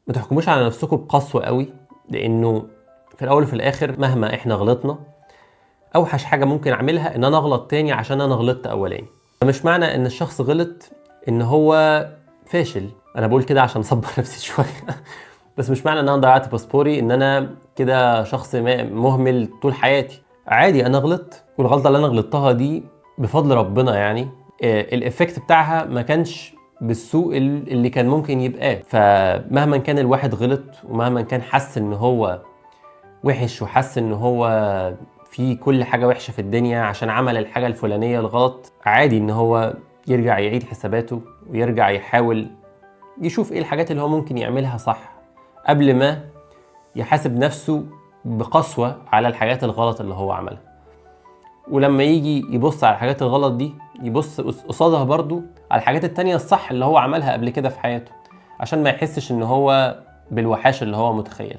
ما تحكموش على نفسكم بقسوة قوي، لانه في الاول وفي الاخر مهما احنا غلطنا، اوحش حاجة ممكن اعملها ان انا اغلط تاني عشان انا غلطت اولاني. مش معنى ان الشخص غلط ان هو فاشل، انا بقول كده عشان اصبر نفسي شوية بس مش معنى ان انا ضيعت باسبوري ان انا كده شخص مهمل طول حياتي. عادي انا غلطت، والغلطة اللي انا غلطتها دي بفضل ربنا يعني الافكت بتاعها ما كانش بالسوء اللي كان ممكن يبقى. فمهما كان الواحد غلط، ومهما كان حس ان هو وحش، وحس ان هو في كل حاجة وحشة في الدنيا عشان عمل الحاجة الفلانية الغلط، عادي ان هو يرجع يعيد حساباته ويرجع يحاول يشوف ايه الحاجات اللي هو ممكن يعملها صح قبل ما يحاسب نفسه بقسوة على الحاجات الغلط اللي هو عملها. ولما يجي يبص على الحاجات الغلط دي، يبص قصادها برضو على الحاجات التانية الصح اللي هو عملها قبل كده في حياته، عشان ما يحسش ان هو بالوحاش اللي هو متخيل.